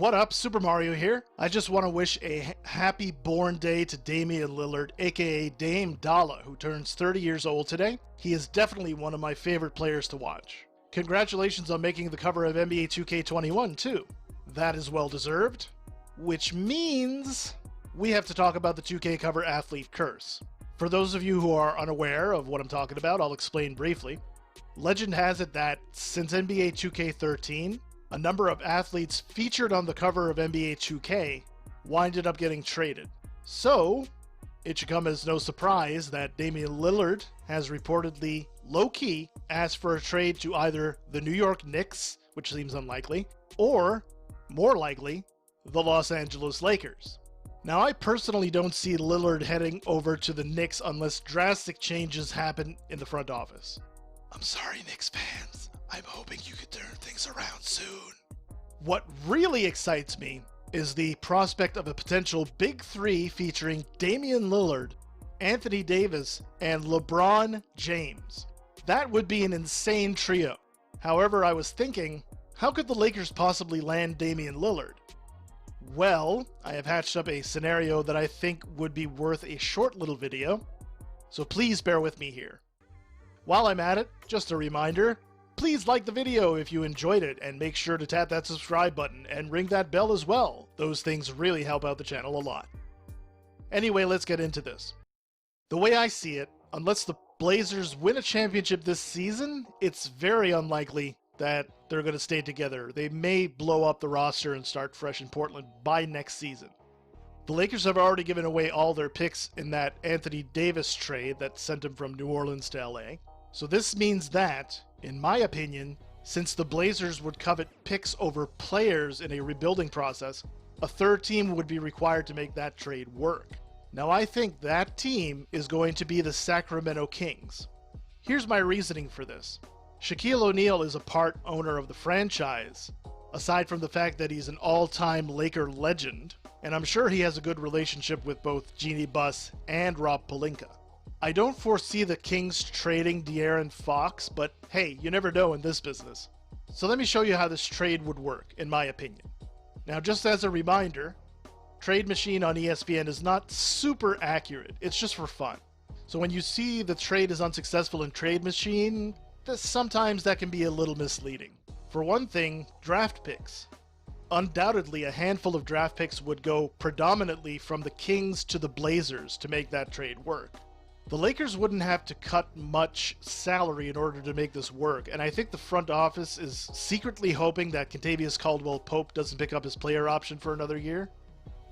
What up, Super Mario here. I just want to wish a happy born day to Damian Lillard, aka Dame Dalla, who turns 30 years old today. He is definitely one of my favorite players to watch. Congratulations on making the cover of NBA 2K21 too. That is well deserved. Which means we have to talk about the 2K cover athlete curse. For those of you who are unaware of what I'm talking about, I'll explain briefly. Legend has it that since NBA 2K13, a number of athletes featured on the cover of NBA 2K winded up getting traded. So, it should come as no surprise that Damian Lillard has reportedly, low-key, asked for a trade to either the New York Knicks, which seems unlikely, or, more likely, the Los Angeles Lakers. Now, I personally don't see Lillard heading over to the Knicks unless drastic changes happen in the front office. I'm sorry, Knicks fans. I'm hoping you could turn things around soon. What really excites me is the prospect of a potential Big Three featuring Damian Lillard, Anthony Davis, and LeBron James. That would be an insane trio. However, I was thinking, how could the Lakers possibly land Damian Lillard? Well, I have hatched up a scenario that I think would be worth a short little video, so please bear with me here. While I'm at it, just a reminder, please like the video if you enjoyed it, and make sure to tap that subscribe button and ring that bell as well. Those things really help out the channel a lot. Anyway, let's get into this. The way I see it, unless the Blazers win a championship this season, it's very unlikely that they're going to stay together. They may blow up the roster and start fresh in Portland by next season. The Lakers have already given away all their picks in that Anthony Davis trade that sent him from New Orleans to LA. So this means that, in my opinion, since the Blazers would covet picks over players in a rebuilding process, a third team would be required to make that trade work. Now I think that team is going to be the Sacramento Kings. Here's my reasoning for this. Shaquille O'Neal is a part owner of the franchise, aside from the fact that he's an all-time Laker legend, and I'm sure he has a good relationship with both Jeanie Buss and Rob Pelinka. I don't foresee the Kings trading De'Aaron Fox, but hey, you never know in this business. So let me show you how this trade would work, in my opinion. Now, just as a reminder, Trade Machine on ESPN is not super accurate, it's just for fun. So when you see the trade is unsuccessful in Trade Machine, sometimes that can be a little misleading. For one thing, draft picks. Undoubtedly, a handful of draft picks would go predominantly from the Kings to the Blazers to make that trade work. The Lakers wouldn't have to cut much salary in order to make this work, and I think the front office is secretly hoping that Kentavious Caldwell-Pope doesn't pick up his player option for another year.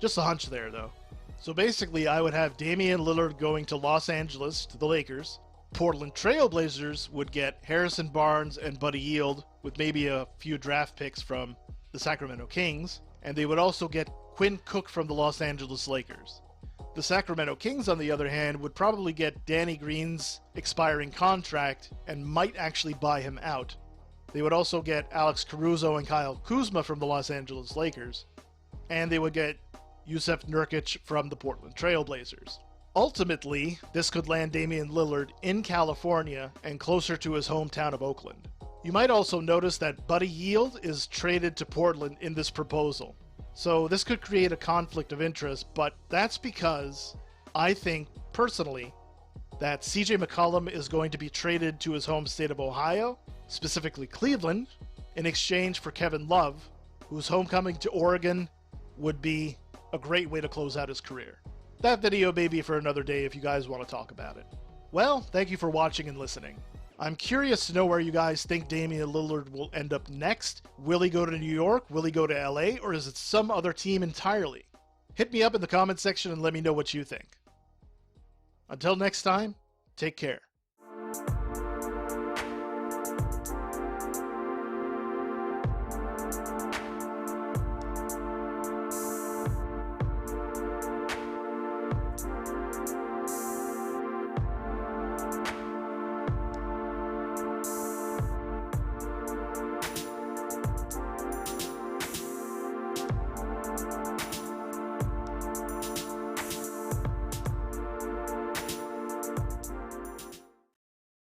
Just a hunch there, though. So basically, I would have Damian Lillard going to Los Angeles to the Lakers. Portland Trail Blazers would get Harrison Barnes and Buddy Hield with maybe a few draft picks from the Sacramento Kings, and they would also get Quinn Cook from the Los Angeles Lakers. The Sacramento Kings, on the other hand, would probably get Danny Green's expiring contract and might actually buy him out. They would also get Alex Caruso and Kyle Kuzma from the Los Angeles Lakers, and they would get Jusuf Nurkic from the Portland Trail Blazers. Ultimately, this could land Damian Lillard in California and closer to his hometown of Oakland. You might also notice that Buddy Hield is traded to Portland in this proposal. So this could create a conflict of interest, but that's because I think, personally, that CJ McCollum is going to be traded to his home state of Ohio, specifically Cleveland, in exchange for Kevin Love, whose homecoming to Oregon would be a great way to close out his career. That video may be for another day if you guys want to talk about it. Well, thank you for watching and listening. I'm curious to know where you guys think Damian Lillard will end up next. Will he go to New York? Will he go to LA? Or is it some other team entirely? Hit me up in the comment section and let me know what you think. Until next time, take care.